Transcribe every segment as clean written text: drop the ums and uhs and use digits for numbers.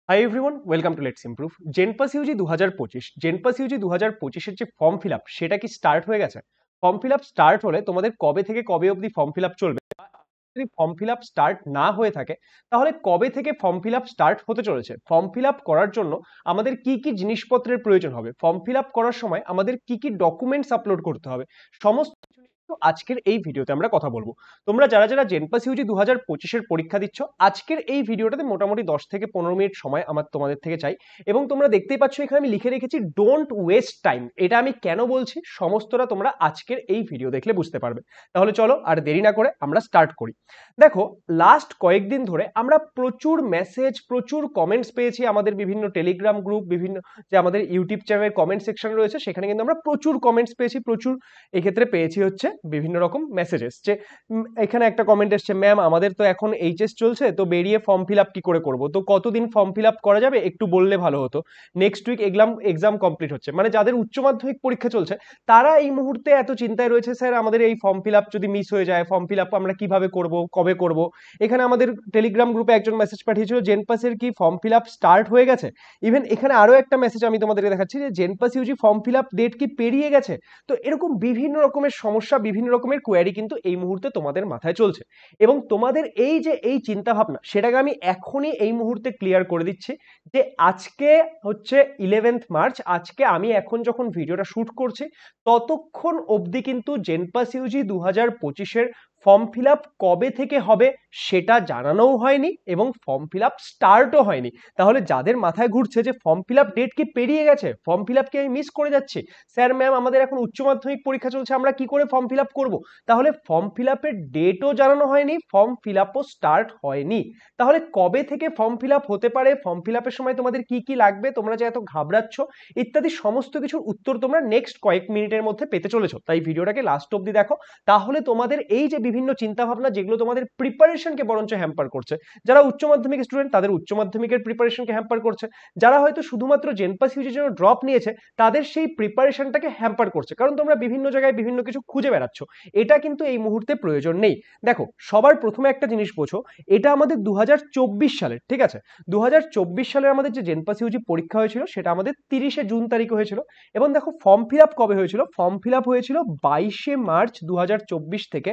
High everyone, welcome to let's improve. JENPAS UG 2025 JENPAS UG 2025 এর যে form fill up সেটা কি start হয়ে গেছে? ফর্ম ফিল আপ স্টার্ট হলে তোমাদের কবে থেকে কবে অবধি ফর্ম ফিল আপ চলবে? যদি ফর্ম ফিল আপ স্টার্ট না হয়ে থাকে তাহলে কবে থেকে ফর্ম ফিল আপ স্টার্ট হতে চলেছে? ফর্ম ফিল আপ করার জন্য আমাদের কি কি জিনিসপত্রের প্রয়োজন হবে? ফর্ম ফিল আপ করার সময় আমাদের কি কি ডকুমেন্টস আপলোড করতে হবে? সমস্ত কিছু নিয়ে কিন্তু আজকের এই ভিডিওতে আমরা কথা বলবো। তোমরা যারা যারা জেনপাস ইউজি 2025 এর পরীক্ষা দিচ্ছ, আজকের এই ভিডিওটাতে মোটামুটি 10 থেকে 15 মিনিট সময় আমার তোমাদের থেকে চাই। এবং তোমরা দেখতেই পাচ্ছ এখানে আমি লিখে রেখেছি ডোন্ট ওয়েস্ট টাইম। এটা আমি কেন বলছি সমস্তটা তোমরা আজকের এই ভিডিও দেখলে বুঝতে পারবে। তাহলে চলো আর দেরি না করে আমরা স্টার্ট করি। দেখো, লাস্ট কয়েকদিন ধরে আমরা প্রচুর মেসেজ, প্রচুর কমেন্টস পেয়েছি আমাদের বিভিন্ন টেলিগ্রাম গ্রুপ, বিভিন্ন যে আমাদের ইউটিউব চ্যানেলের কমেন্ট সেকশন রয়েছে সেখানে কিন্তু আমরা প্রচুর কমেন্টস পেয়েছি, প্রচুর এক্ষেত্রে পেয়েছি হচ্ছে বিভিন্ন রকম মেসেজেস। যে এখানে একটা কমেন্ট এসছে, ম্যাম আমাদের তো এখন এইচএস চলছে, তো বেরিয়ে ফর্ম ফিল আপ কি করে করবো, তো কতদিন ফর্ম ফিল আপ করা যাবে একটু বললে ভালো হতো। নেক্সট উইক এক্সাম কমপ্লিট হচ্ছে, মানে যাদের উচ্চ মাধ্যমিক পরীক্ষা চলছে তারা এই মুহূর্তে এত চিন্তায় রয়েছে, স্যার আমাদের এই ফর্ম ফিল আপ যদি মিস হয়ে যায়, ফর্ম ফিল আপ আমরা কিভাবে করব, কবে করব। এখানে আমাদের টেলিগ্রাম গ্রুপে একজন মেসেজ পাঠিয়েছিল, জেনপাসের কি ফর্ম ফিল আপ স্টার্ট হয়ে গেছে। ইভেন এখানে আরো একটা মেসেজ আমি তোমাদেরকে দেখাচ্ছি যে JENPAS UG form fill up date কি পেরিয়ে গেছে। তো এরকম বিভিন্ন রকমের সমস্যা, বিভিন্ন রকমের কোয়ারি কিন্তু এই মুহূর্তে তোমাদের মাথায় চলছে। এবং তোমাদের এই যে এই চিন্তা ভাবনা সেটাকে আমি এখনই এই মুহূর্তে ক্লিয়ার করে দিচ্ছি যে আজকে হচ্ছে 11 মার্চ। আজকে আমি এখন যখন ভিডিওটা শুট করছি ততক্ষণ অবধি কিন্তু জেনপাস ইউজি 2025-এর ফর্ম ফিল আপ কবে থেকে হবে সেটা জানানোও হয়নি এবং ফর্ম ফিল আপ স্টার্টও হয়নি। তাহলে যাদের মাথায় ঘুরছে যে ফর্ম ফিল আপ ডেট কি পেরিয়ে গেছে, ফর্ম ফিল আপ কি আমি মিস করে যাচ্ছি, স্যার ম্যাম আমাদের এখন উচ্চ মাধ্যমিক পরীক্ষা চলছে, আমরা কি করে ফর্ম ফিল আপ করবো, তাহলে ফর্ম ফিল আপের ডেটও জানানো হয়নি, ফর্ম ফিল আপও স্টার্ট হয়নি। তাহলে কবে থেকে ফর্ম ফিল আপ হতে পারে, ফর্ম ফিল আপের সময় তোমাদের কি কি লাগবে, তোমরা যে এত ঘাবড়াচ্ছ ইত্যাদি সমস্ত কিছুর উত্তর তোমরা নেক্সট কয়েক মিনিটের মধ্যে পেতে চলেছো। তাই ভিডিওটাকে লাস্ট অবধি দেখো, তাহলে তোমাদের এই যে বিভিন্ন চিন্তা ভাবনা যেগুলো তোমাদের প্রিপারেশনকে বরঞ্চ হ্যাম্পার করছে, যারা উচ্চ মাধ্যমিক স্টুডেন্ট তাদের উচ্চ মাধ্যমিকের প্রিপারেশনকে হ্যাম্পার করছে, যারা হয়তো শুধুমাত্র জেনপাস ইউজির জন্য ড্রপ নিয়েছে তাদের সেই প্রিপারেশনটাকে হ্যাম্পার করছে, কারণ তোমরা বিভিন্ন জায়গায় বিভিন্ন কিছু খুঁজে বেড়াচ্ছ। এটা কিন্তু এই মুহূর্তে প্রয়োজন নেই। দেখো, সবার প্রথমে একটা জিনিস বোঝো, এটা আমাদের 2024 সালের, ঠিক আছে? 2024 সালের আমাদের যে জেনপাস ইউজি পরীক্ষা হয়েছিল সেটা আমাদের 30শে জুন তারিখে হয়েছিল। এবং দেখো ফর্ম ফিল আপ কবে হয়েছিল, ফর্ম ফিল আপ হয়েছিল 22শে মার্চ 2024 থেকে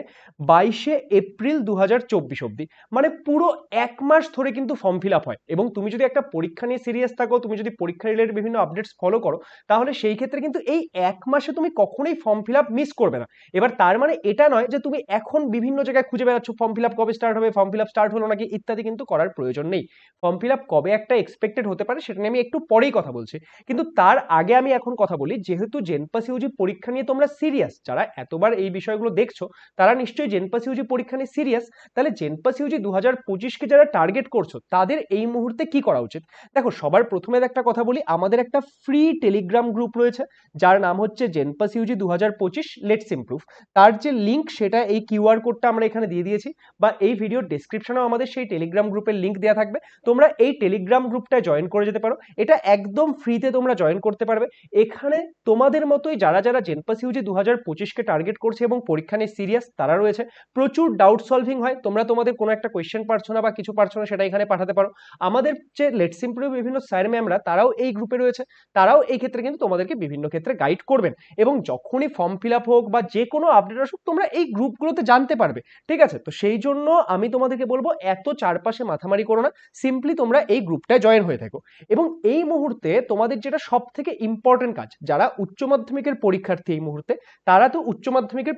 22শে এপ্রিল 2024 অবধি। মানে পুরো এক মাস ধরে কিন্তু ফর্ম ফিল আপ হয়। এবং তুমি যদি একটা পরীক্ষা নিয়ে সিরিয়াস থাকো, তুমি যদি পরীক্ষা রিলেটেড বিভিন্ন আপডেটস ফলো করো, তাহলে সেই ক্ষেত্রে কিন্তু এই এক মাসে তুমি কখনোই ফর্ম ফিল আপ মিস করবে না। এবার তার মানে এটা নয় যে তুমি এখন বিভিন্ন জায়গায় খুঁজে বেড়াচ্ছ ফর্ম ফিল আপ কবে স্টার্ট হবে, ফর্ম ফিল আপ স্টার্ট হলো নাকি ইত্যাদি কিন্তু করার প্রয়োজন নেই। ফর্ম ফিল আপ কবে একটা এক্সপেক্টেড হতে পারে সেটা নিয়ে আমি একটু পরেই কথা বলছি। কিন্তু তার আগে আমি এখন কথা বলি, যেহেতু জেনপাস ইউজি পরীক্ষা নিয়ে তোমরা সিরিয়াস, যারা এতবার এই বিষয়গুলো দেখছো তারা নিশ্চয়ই জেনপাস ইউজি পরীক্ষা নিয়ে সিরিয়াস। তাহলে জেনপাস ইউজি 2025-কে যারা টার্গেট করছো তাদের এই মুহূর্তে কি করা উচিত? দেখো, সবার প্রথমে একটা কথা বলি, আমাদের একটা ফ্রি টেলিগ্রাম গ্রুপ রয়েছে যার নাম হচ্ছে জেনপাস ইউজি 2025 লেটস ইমপ্রুভ। তার যে লিঙ্ক সেটা এই কিউআর কোডটা আমরা এখানে দিয়ে দিয়েছি, বা এই ভিডিওর ডেসক্রিপশনেও আমাদের সেই টেলিগ্রাম গ্রুপের লিঙ্ক দেওয়া থাকবে। তোমরা এই টেলিগ্রাম গ্রুপটায় জয়েন করে যেতে পারো, এটা একদম ফ্রিতে তোমরা জয়েন করতে পারবে। এখানে তোমাদের মতোই যারা যারা জেনপাস ইউজি 2025-কে টার্গেট করছে এবং পরীক্ষা নিয়ে সিরিয়াস তারা রয়েছে। প্রচুর ডাউট সলভিং হয়, তোমরা তোমাদের কোনো একটা কোয়েশ্চেন পারছো না বা কিছু পারছো না সেটা এখানে পাঠাতে পারো। আমাদের যে লেটস ইমপ্রুভ বিভিন্ন স্যার ম্যামরা তারাও এই গ্রুপে রয়েছে, তারাও এই ক্ষেত্রে কিন্তু তোমাদেরকে বিভিন্ন ক্ষেত্রে গাইড করবেন। এবং যখনই ফর্ম ফিল আপ হোক বা যে কোনো আপডেট আসুক তোমরা এই গ্রুপগুলোতে জানতে পারবে, ঠিক আছে? তো সেই জন্য আমি তোমাদেরকে বলবো এত চারপাশে মাথামারি করো না, সিম্পলি তোমরা এই গ্রুপটায় জয়েন হয়ে থাকো। এবং এই মুহূর্তে তোমাদের যেটা সব থেকে ইম্পর্টেন্ট কাজ, যারা উচ্চ মাধ্যমিকের পরীক্ষার্থী এই মুহূর্তে, তারা তো উচ্চ মাধ্যমিকের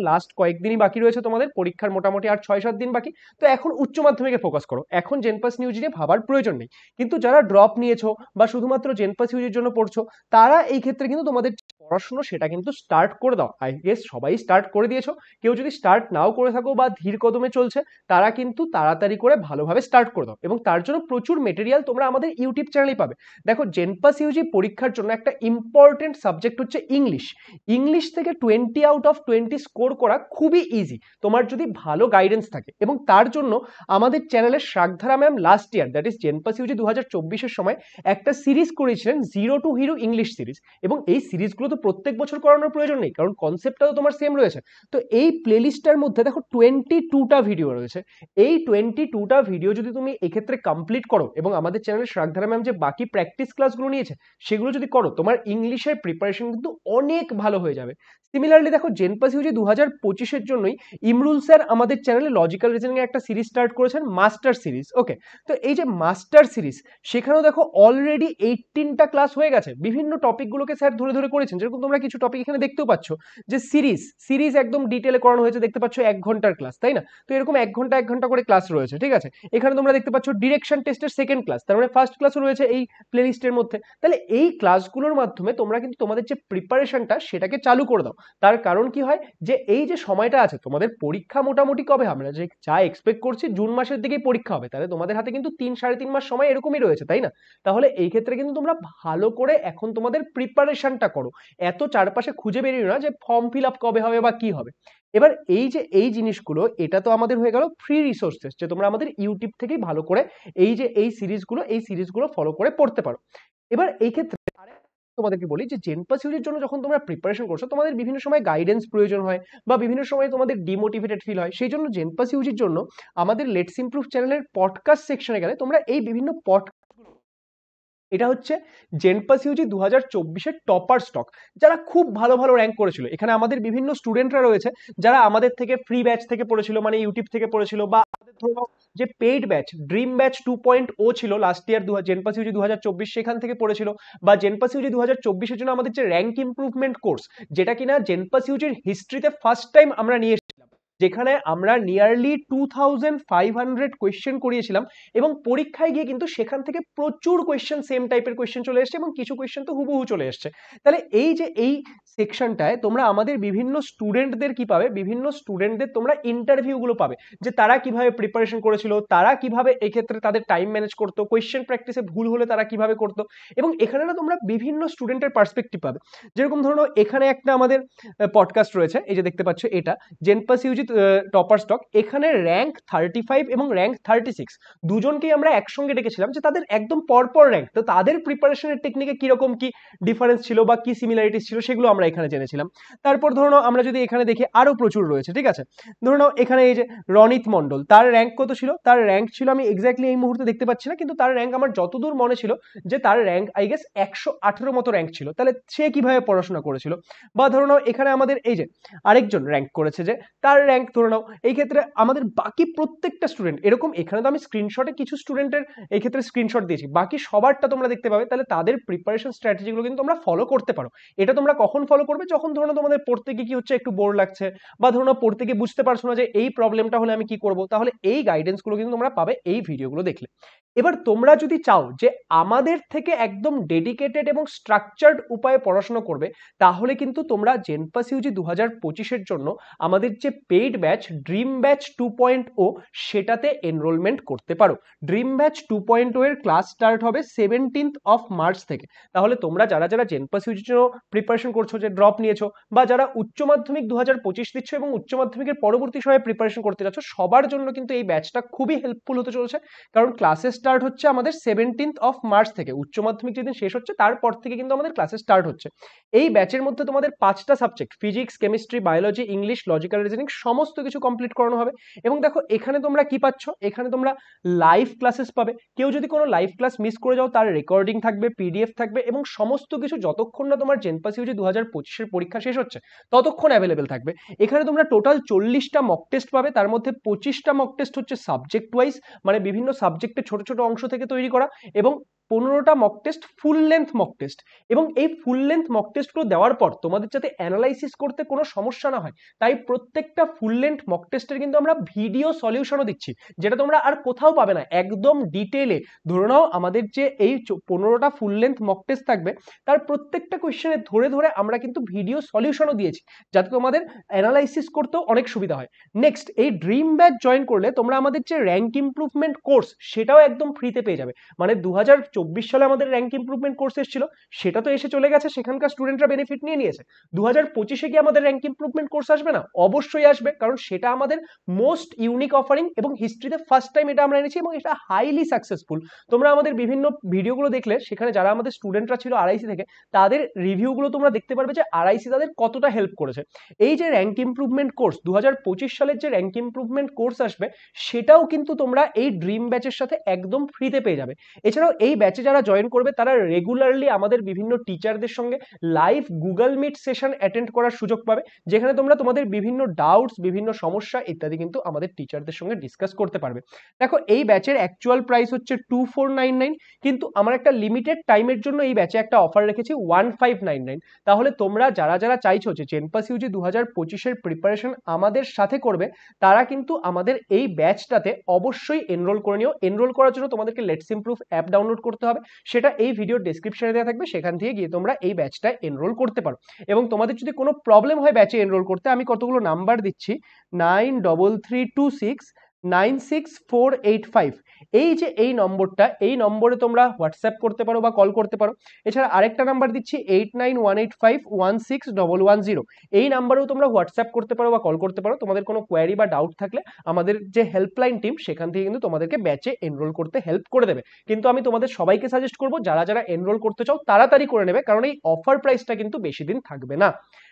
লাস্ট কয়েকদিনই বাকি রয়েছে, তোমাদের পরীক্ষার মোটামুটি আর 6-7 দিন বাকি। তো এখন উচ্চ মাধ্যমিকে ফোকাস করো, এখন জেনপাস ইউজি নিয়ে ভাবার প্রয়োজন নেই। কিন্তু যারা ড্রপ নিয়েছো বা শুধুমাত্র জেনপাস ইউজির জন্য পড়ছো, তারা এই ক্ষেত্রে কিন্তু তোমাদের পড়াশোনা সেটা কিন্তু স্টার্ট করে দাও। আই গেস সবাই স্টার্ট করে দিয়েছো। কেউ যদি স্টার্ট নাও করে থাকো বা ধীর কদমে চলছে, তারা কিন্তু তাড়াতাড়ি করে ভালোভাবে স্টার্ট করে দাও। এবং তার জন্য প্রচুর মেটেরিয়াল তোমরা আমাদের ইউটিউব চ্যানেলেই পাবে। দেখো, জেনপাস ইউজি পরীক্ষার জন্য একটা ইম্পর্টেন্ট সাবজেক্ট হচ্ছে ইংলিশ। ইংলিশ থেকে 20 আউট অফ 20 স্কোর করা খুবই ইজি, তোমার যদি ভালো গাইডেন্স থাকে। এবং তার জন্য আমাদের চ্যানেলের শাকধারা ma'am last year, that is JENPAS UG 2024-এর সময় একটা সিরিজ করেছিলেন zero to hero English series, এবং এই সিরিজগুলো তো প্রত্যেক বছর করানোর প্রয়োজন নেই, কারণ কনসেপ্টটা তো তোমার সেম রয়েছে। তো এই প্লেলিস্টটার মধ্যে দেখো 22টা ভিডিও রয়েছে। এই 22টা ভিডিও যদি তুমি এক্ষেত্রে কমপ্লিট করো এবং আমাদের চ্যানেলে শ্রাগধারা ম্যাম যে বাকি প্র্যাকটিস ক্লাসগুলো নিয়েছে সেগুলো যদি করো, তোমার ইংলিশের প্রিপারেশন কিন্তু অনেক ভালো হয়ে যাবে। সিমিলারলি দেখো জেনপাস ইউজি 2025-এর জন্যই ইমরুল স্যার আমাদের চ্যানেলে লজিক্যাল রিজনিং এর একটা সিরিজ স্টার্ট করেছেন, মাস্টার সিরিজ। ওকে, তো এই যে মাস্টার সিরিজ, সেখানেও দেখো অলরেডি 18টা ক্লাস হয়ে গেছে। বিভিন্ন টপিকগুলোকে স্যার ধরে ধরে করেছেন, যেরকম তোমরা কিছু টপিক এখানে দেখতেও পাচ্ছ যে সিরিজ একদম ডিটেলে করানো হয়েছে, দেখতে পাচ্ছ 1 ঘন্টার ক্লাস, তাই না? তো এরকম 1 ঘন্টা 1 ঘন্টা করে ক্লাস রয়েছে, ঠিক আছে? এখানে তোমরা দেখতে পাচ্ছ ডিরেকশন টেস্টের সেকেন্ড ক্লাস, তার মানে ফার্স্ট ক্লাসও রয়েছে এই প্লেলিস্টের মধ্যে। তাহলে এই ক্লাসগুলোর মাধ্যমে তোমরা কিন্তু তোমাদের যে প্রিপারেশনটা সেটাকে চালু করে দাও। তার কারণ কি হয়, যে এই যে সময়টা আছে তোমাদের পরীক্ষা মোটামুটি কবে, আমরা যে যা এক্সপেক্ট করছি জুন মাসের দিকেই পরীক্ষা হবে, তাহলে তোমাদের হাতে কিন্তু 3-3.5 মাস সময় এরকমই রয়েছে, তাই না? তাহলে এই ক্ষেত্রে কিন্তু তোমরা ভালো করে এখন তোমাদের প্রিপারেশনটা করো। এত চারপাশে খুঁজে বেরিয়ে না যে ফর্ম ফিল আপ কবে হবে বা কি হবে। এবার এই যে এই জিনিসগুলো, এটা তো আমাদের হয়ে গেল ফ্রি রিসোর্সেস, যে তোমরা আমাদের ইউটিউব থেকেই ভালো করে এই যে এই সিরিজগুলো ফলো করে পড়তে পারো। এবার এই ক্ষেত্রে তোমাদেরকে বলি যে জেনপাস ইউজির জন্য যখন তোমরা প্রিপারেশন করছো, তোমাদের বিভিন্ন সময় গাইডেন্স প্রয়োজন হয় বা বিভিন্ন সময় তোমাদের ডিমোটিভেটেড ফিল হয়। সেই জন্য জেনপাস ইউজির জন্য আমাদের লেটস ইমপ্রুভ চ্যানেলের পডকাস্ট সেকশনে গেলে তোমরা এই বিভিন্ন এটা হচ্ছে জেনপাস ইউজি 2024-এর টপার স্টক, যারা খুব ভালো ভালো র্যাঙ্ক করেছিল। এখানে আমাদের বিভিন্ন স্টুডেন্টরা রয়েছে যারা আমাদের থেকে ফ্রি ব্যাচ থেকে পড়েছিল, মানে ইউটিউব থেকে পড়েছিল, বা আমাদের ধরো যে পেইড ব্যাচ ড্রিম ব্যাচ 2.0 ছিল লাস্ট ইয়ার জেনপাস ইউজি 2024, সেখান থেকে পড়েছিল। বা জেনপাস ইউজি 2024-এর জন্য আমাদের যে র্যাঙ্ক ইমপ্রুভমেন্ট কোর্স, যেটা কিনা জেনপাস ইউজির হিস্ট্রিতে ফার্স্ট টাইম আমরা নিয়ে এসেছিলাম, যেখানে আমরা নিয়ারলি 2500 কোয়েশ্চেন করিয়েছিলাম এবং পরীক্ষায় গিয়ে কিন্তু সেখান থেকে প্রচুর কোয়েশ্চেন, সেম টাইপের কোয়েশ্চেন চলে এসেছে এবং কিছু কোয়েশ্চেন তো হুবহু চলে এসেছে। তাহলে এই যে এই সেকশনটায় তোমরা আমাদের বিভিন্ন স্টুডেন্টদের কি পাবে, বিভিন্ন স্টুডেন্টদের তোমরা ইন্টারভিউগুলো পাবে, যে তারা কিভাবে প্রিপারেশন করেছিল, তারা কিভাবে এক্ষেত্রে তাদের টাইম ম্যানেজ করতো, কোয়েশ্চেন প্র্যাকটিসে ভুল হলে তারা কিভাবে করতো, এবং এখানে না তোমরা বিভিন্ন স্টুডেন্টের পার্সপেক্টিভ পাবে। যেরকম ধরো এখানে একটা আমাদের পডকাস্ট রয়েছে, এই যে দেখতে পাচ্ছ, এটা জেনপাস ইউজি টপার স্টক। এখানে র্যাঙ্ক 35 এবং র্যাঙ্ক 36 দুজনকেই আমরা একসঙ্গে ডেকেছিলাম, যে তাদের একদম পরপর র্যাঙ্ক, তো তাদের প্রিপারেশনের টেকনিকে কিরকম কি ডিফারেন্স ছিল বা কি সিমিলারিটিস ছিল সেগুলো আমরা এখানে জেনেছিলাম। তারপর ধরো আমরা যদি এখানে দেখি আরো প্রচুর রয়েছে, ঠিক আছে? ধরো নাও এখানে এই যে রনিত মন্ডল, তার র্যাঙ্ক কত ছিল? তার র্যাঙ্ক ছিল, আমি এক্স্যাক্টলি এই মুহূর্তে দেখতে পাচ্ছি না, কিন্তু তার র্যাঙ্ক আমার যতদূর মনে ছিল যে তার র্যাঙ্ক আই গেস 118 মতো র্যাঙ্ক ছিল। তাহলে সে কিভাবে পড়াশোনা করেছিল? বা ধরো নাও এখানে আমাদের এই যে আরেকজন র্যাঙ্ক করেছে, যে তার র্যাঙ্ক ধরে নাও। এই ক্ষেত্রে আমাদের বাকি প্রত্যেকটা স্টুডেন্ট এরকম, এখানে তো আমি স্ক্রিনশটে কিছু স্টুডেন্টের এই ক্ষেত্রে স্ক্রিনশট দিয়েছি, বাকি সবারটা তোমরা দেখতে পাবে। তাহলে তাদের প্রিপারেশন স্ট্র্যাটেজিগুলো কিন্তু তোমরা ফলো করতে পারো। এটা তোমরা কখন ফলো করবে? যখন ধরো তোমাদের পড়তে গিয়ে কি হচ্ছে, একটু বোর লাগছে, বা ধরো পড়তে গিয়ে বুঝতে পারছো না যে এই প্রবলেমটা হলে আমি কি করব, তাহলে এই গাইডেন্সগুলো কিন্তু তোমরা পাবে এই ভিডিওগুলো দেখলে। এবার তোমরা যদি চাও যে আমাদের থেকে একদম ডেডিকেটেড এবং স্ট্রাকচার্ড উপায়ে পড়াশোনা করবে, তাহলে কিন্তু তোমরা জেনপাস ইউজি 2025-এর জন্য আমাদের যে পেইড ব্যাচ ড্রিম ব্যাচ 2.0 সেটাতে এনরোলমেন্ট করতে পারো। ড্রিম ব্যাচ 2.0 এর ক্লাস স্টার্ট হবে 17th অফ মার্চ থেকে। তাহলে তোমরা যারা যারা জেনপাস ইউজির জন্য প্রিপারেশন করছো, যে ড্রপ নিয়েছো, বা যারা উচ্চ মাধ্যমিক 2025 দিচ্ছ এবং উচ্চ মাধ্যমিকের পরবর্তী সময়ে প্রিপারেশন করতে যাচ্ছ, সবার জন্য কিন্তু এই ব্যাচটা খুবই হেল্পফুল হতে চলেছে। কারণ ক্লাসেস স্টার্ট হচ্ছে আমাদের 17th অফ মার্চ থেকে, উচ্চ মাধ্যমিক যেদিন শেষ হচ্ছে তারপর থেকে কিন্তু আমাদের ক্লাসেস স্টার্ট হচ্ছে। এই ব্যাচের মধ্যে তোমাদের 5টা subject, physics, chemistry, biology, English, logical reasoning, সমস্ত কিছু কমপ্লিট করানো হবে। এবং দেখো এখানে তোমরা কি পাচ্ছ, এখানে তোমরা লাইভ ক্লাসেস পাবে। কেউ যদি কোনো লাইভ ক্লাস মিস করে যাও, তার রেকর্ডিং থাকবে, পিডিএফ থাকবে, এবং সমস্ত কিছু যতক্ষণ না তোমার জেনপাস ইউজি 2025-এর পরীক্ষা শেষ হচ্ছে ততক্ষণ অ্যাভেলেবেল থাকবে। এখানে তোমরা টোটাল 40টা মক টেস্ট পাবে, তার মধ্যে 25টা মক টেস্ট হচ্ছে সাবজেক্ট ওয়াইজ, মানে বিভিন্ন সাবজেক্টের ছোট ছোট অংশ থেকে তৈরি করা, এবং 15টা mock test full length mock test. এবং এই ফুল লেন্থ মক টেস্টগুলো দেওয়ার পর তোমাদের যাতে অ্যানালাইসিস করতে কোনো সমস্যা না হয়, তাই প্রত্যেকটা ফুল লেন্থ মক টেস্টের কিন্তু আমরা ভিডিও সলিউশনও দিচ্ছি, যেটা তোমরা আর কোথাও পাবে না, একদম ডিটেলে। ধরে নাও আমাদের যে এই 15টা ফুল লেন্থ মক টেস্ট থাকবে, তার প্রত্যেকটা কোয়েশ্চেনে ধরে ধরে আমরা কিন্তু ভিডিও সলিউশনও দিয়েছি, যাতে তোমাদের অ্যানালাইসিস করতেও অনেক সুবিধা হয়। নেক্সট, এই ড্রিম ব্যাচ জয়েন করলে তোমরা আমাদের যে র্যাঙ্ক ইমপ্রুভমেন্ট কোর্স সেটাও একদম ফ্রিতে পেয়ে যাবে। মানে 2024 2024 সালে আমাদের র্যাঙ্ক ইমপ্রুভমেন্ট কোর্স এসেছিল, সেটা তো এসে চলে গেছে, সেখানকার স্টুডেন্টরা বেনিফিট নিয়ে নিয়েছে। 2025-এ কি আমাদের র্যাঙ্ক ইমপ্রুভমেন্ট কোর্স আসবে না? অবশ্যই আসবে, কারণ সেটা আমাদের মোস্ট ইউনিক অফারিং এবং হিস্ট্রিতে ফার্স্ট টাইম এটা আমরা এনেছি এবং এটা হাইলি সাকসেসফুল। তোমরা আমাদের বিভিন্ন ভিডিওগুলো দেখলে সেখানে যারা আমাদের স্টুডেন্টরা ছিল আরআইসি থেকে, তাদের রিভিউগুলো তোমরা দেখতে পারবে যে আরআইসি তাদের কতটা হেল্প করেছে। এই যে র্যাঙ্ক ইমপ্রুভমেন্ট কোর্স 2025 সালের যে র্যাঙ্ক ইমপ্রুভমেন্ট কোর্স আসবে, সেটাও কিন্তু তোমরা এই ড্রিম ব্যাচের সাথে একদম ফ্রিতে পেয়ে যাবে। এছাড়াও এই ব্যাচে যারা জয়েন করবে তারা রেগুলারলি আমাদের বিভিন্ন টিচারদের সঙ্গে live Google Meet session attend করার সুযোগ পাবে, যেখানে তোমরা তোমাদের বিভিন্ন ডাউটস, বিভিন্ন সমস্যা ইত্যাদি কিন্তু আমাদের টিচারদের সঙ্গে ডিসকাস করতে পারবে। দেখো, এই ব্যাচের অ্যাকচুয়াল প্রাইস হচ্ছে 2499, কিন্তু আমার একটা লিমিটেড টাইমের জন্য এই ব্যাচে একটা অফার রেখেছি 1599। তাহলে তোমরা যারা যারা চাইছো যে জেনপাস ইউজি 2025-এর প্রিপারেশন আমাদের সাথে করবে, তারা কিন্তু আমাদের এই ব্যাচটাতে অবশ্যই এনরোল করে নিও। এনরোল করার জন্য তোমাদেরকে লেটস ইমপ্রুভ অ্যাপ ডাউনলোড করতে হবে, সেটা এই ভিডিওর ডেসক্রিপশনে দেওয়া থাকবে, সেখান থেকে গিয়ে তোমরা এই ব্যাচটায় এনরোল করতে পারো। এবং তোমাদের যদি কোনো প্রবলেম হয় ব্যাচে এনরোল করতে, আমি কতগুলো নাম্বার দিচ্ছি, 9332696485, এই যে এই নম্বরটা, এই নম্বরে তোমরা হোয়াটসঅ্যাপ করতে পারো বা কল করতে পারো। এছাড়া আরেকটা নাম্বার দিচ্ছি 8918516110, এই নাম্বারেও তোমরা হোয়াটসঅ্যাপ করতে পারো বা কল করতে পারো। তোমাদের কোনো কোয়ারি বা ডাউট থাকলে আমাদের যে হেল্পলাইন টিম সেখান থেকে কিন্তু তোমাদেরকে ব্যাচে এনরোল করতে হেল্প করে দেবে। কিন্তু আমি তোমাদের সবাইকে সাজেস্ট করবো, যারা যারা এনরোল করতে চাও তাড়াতাড়ি করে নেবে, কারণ এই অফার প্রাইসটা কিন্তু বেশি দিন থাকবে না।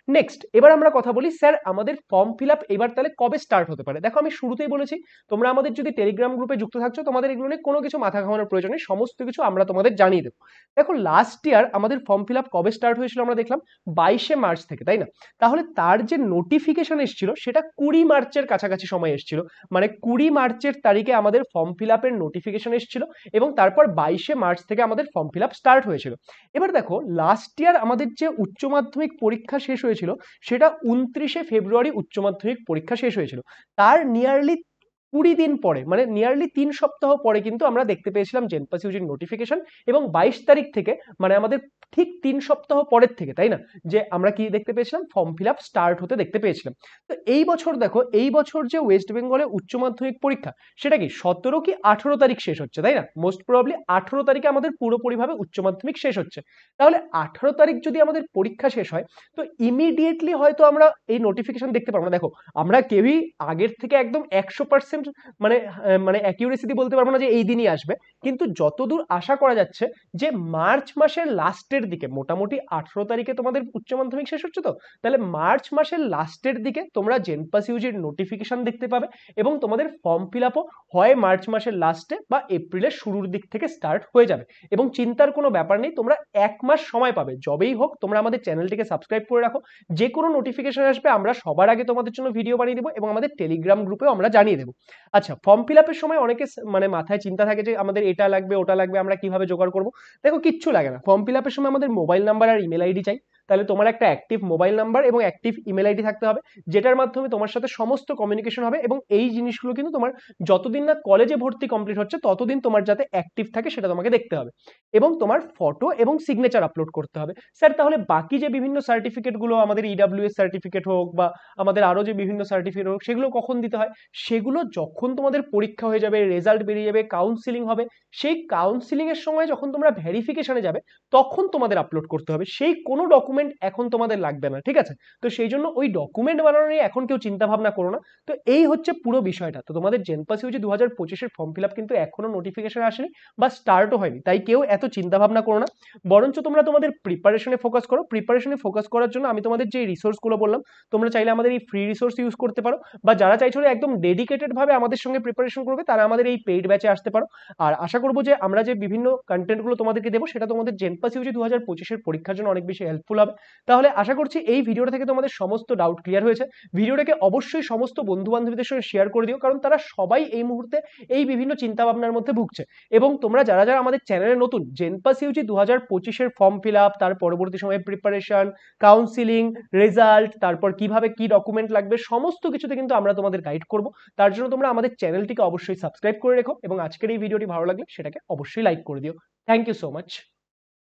নেক্সট, এবার আমরা কথা বলি স্যার আমাদের ফর্ম ফিল আপ এবার তাহলে কবে স্টার্ট হতে পারে। দেখো, আমি শুরুতেই বলেছি তোমরা আমাদের যদি টেলিগ্রাম গ্রুপে যুক্ত থাকছো, তোমাদের এগুলো নিয়ে কোনো কিছু মাথা ঘামানোর প্রয়োজন নেই, সমস্ত কিছু আমরা তোমাদের জানিয়ে দেবো। দেখো, লাস্ট ইয়ার আমাদের ফর্ম ফিল আপ কবে স্টার্ট হয়েছিল আমরা দেখলাম 22শে মার্চ থেকে, তাই না? তাহলে তার যে নোটিফিকেশন এসেছিল সেটা 20 মার্চের কাছাকাছি সময় এসেছিল, মানে 20 মার্চের তারিখে আমাদের ফর্ম ফিল আপের নোটিফিকেশন এসেছিল এবং তারপর 22শে মার্চ থেকে আমাদের ফর্ম ফিল আপ স্টার্ট হয়েছিল। এবার দেখো, লাস্ট ইয়ার আমাদের যে উচ্চ মাধ্যমিক পরীক্ষা শেষ হয়েছিল, সেটা 29শে ফেব্রুয়ারি উচ্চ মাধ্যমিক পরীক্ষা শেষ হয়েছিল। তার নিয়ারলি 20 দিন পরে, মানে নিয়ারলি 3 সপ্তাহ পরে কিন্তু আমরা দেখতে পেয়েছিলাম জেনপাস ইউজির নোটিফিকেশন, এবং 22 তারিখ থেকে, মানে আমাদের ঠিক 3 সপ্তাহ পরের থেকে, তাই না, যে আমরা কি দেখতে পেয়েছিলাম, ফর্ম ফিল আপ স্টার্ট হতে দেখতে পেয়েছিলাম। তো এই বছর দেখো, এই বছর যে ওয়েস্ট বেঙ্গলে উচ্চ মাধ্যমিক পরীক্ষা, সেটা কি 17 কি 18 তারিখ শেষ হচ্ছে, তাই না? মোস্ট প্রবাবলি 18 তারিখে আমাদের পুরোপুরিভাবে উচ্চ মাধ্যমিক শেষ হচ্ছে। তাহলে 18 তারিখ যদি আমাদের পরীক্ষা শেষ হয়, তো ইমিডিয়েটলি হয়তো আমরা এই নোটিফিকেশন দেখতে পাবো না। দেখো, আমরা কেউই আগের থেকে একদম 100% মানে মানে অ্যাকিউরেসি দিয়ে বলতে পারবো না যে এই দিনই আসবে, কিন্তু যতদূর আশা করা যাচ্ছে যে মার্চ মাসের লাস্টের দিকে, মোটামুটি 18 তারিখে তোমাদের উচ্চ মাধ্যমিক শেষ হচ্ছে, তো তাহলে মার্চ মাসের লাস্টের দিকে তোমরা জেনপাস ইউজির নোটিফিকেশন দেখতে পাবে, এবং তোমাদের ফর্ম ফিল আপও হয় মার্চ মাসের লাস্টে বা এপ্রিলের শুরুর দিক থেকে স্টার্ট হয়ে যাবে। এবং চিন্তার কোনো ব্যাপার নেই, তোমরা 1 মাস সময় পাবে, যবেই হোক তোমরা আমাদের চ্যানেলটিকে সাবস্ক্রাইব করে রাখো, যে কোনো নোটিফিকেশন আসবে আমরা সবার আগে তোমাদের জন্য ভিডিও বানিয়ে দেবো এবং আমাদের টেলিগ্রাম গ্রুপেও আমরা জানিয়ে দেবো। আচ্ছা, ফর্ম ফিল আপের সময় অনেকে মানে মাথায় চিন্তা থাকে যে আমাদের এটা লাগবে ওটা লাগবে, আমরা কিভাবে জোগাড় করবো। দেখো, কিচ্ছু লাগে না। ফর্ম ফিল আপের সময় আমাদের মোবাইল নাম্বার আর ইমেল আইডি চাই। তাহলে তোমার একটা অ্যাক্টিভ মোবাইল নাম্বার এবং অ্যাক্টিভ ইমেল আইডি থাকতে হবে, যেটার মাধ্যমে তোমার সাথে সমস্ত কমিউনিকেশন হবে। এবং এই জিনিসগুলো কিন্তু তোমার যতদিন না কলেজে ভর্তি কমপ্লিট হচ্ছে ততদিন তোমার যাতে অ্যাক্টিভ থাকে সেটা তোমাকে দেখতে হবে, এবং তোমার ফটো এবং সিগনেচার আপলোড করতে হবে। স্যার, তাহলে বাকি যে বিভিন্ন সার্টিফিকেটগুলো, আমাদের ইডাব্লিউএস সার্টিফিকেট হোক বা আমাদের আরো যে বিভিন্ন সার্টিফিকেট হোক, সেগুলো কখন দিতে হয়? সেগুলো যখন তোমাদের পরীক্ষা হয়ে যাবে, রেজাল্ট বেরিয়ে যাবে, কাউন্সিলিং হবে, সেই কাউন্সিলিং এর সময় যখন তোমরা ভেরিফিকেশনে যাবে তখন তোমাদের আপলোড করতে হবে। সেই কোনো ডকুমেন্ট এখন তোমাদের লাগবে না, ঠিক আছে? তো সেই জন্য ওই ডকুমেন্ট বানানো নিয়ে এখন কেউ চিন্তা ভাবনা করো না। তো এই হচ্ছে পুরো বিষয়টা। তো তোমাদের জেনপাস ইউজি 2025-এর ফর্ম ফিল আপ কিন্তু এখনো নোটিফিকেশন আসেনি বা স্টার্টও হয়নি, তাই কেউ এত চিন্তা ভাবনা করো না, বরঞ্চ তোমরা তোমাদের প্রিপারেশনে ফোকাস করো। প্রিপারেশনে ফোকাস করার জন্য আমি তোমাদের যে রিসোর্সগুলো বললাম, তোমরা চাইলে আমাদের এই ফ্রি রিসোর্স ইউজ করতে পারো, বা যারা চাইছো একদম ডেডিকেটেড ভাবে আমাদের সঙ্গে প্রিপারেশন করবে তারা আমাদের এই পেইড ব্যাচে আসতে পারো। আর আশা করবো যে আমরা যে বিভিন্ন কন্টেন্টগুলো তোমাদেরকে দেবো সেটা তোমাদের জেনপাস ইউজি 2025-এর পরীক্ষার জন্য অনেক বেশি হেল্পফুল হবে। তাহলে আশা করছি এই ভিডিওটা থেকে তোমাদের সমস্ত ডাউট ক্লিয়ার হয়েছে। ভিডিওটাকে অবশ্যই সমস্ত বন্ধু বান্ধবীদের সঙ্গে শেয়ার করে দিও, কারণ তারা সবাই এই মুহূর্তে এই বিভিন্ন চিন্তা ভাবনার মধ্যে ভুগছে। এবং তোমরা যারা যারা আমাদের চ্যানেলে নতুন, জেনপাস ইউজি 2025-এর ফর্ম ফিল আপ, তার পরবর্তী সময়ে প্রিপারেশন, কাউন্সিলিং, রেজাল্ট, তারপর কিভাবে কি ডকুমেন্ট লাগবে, সমস্ত কিছুতে কিন্তু আমরা তোমাদের গাইড করব। তার জন্য তোমরা আমাদের চ্যানেলটিকে অবশ্যই সাবস্ক্রাইব করে রেখো, এবং আজকের এই ভিডিওটি ভালো লাগলে সেটাকে অবশ্যই লাইক করে দিও। Thank you so much.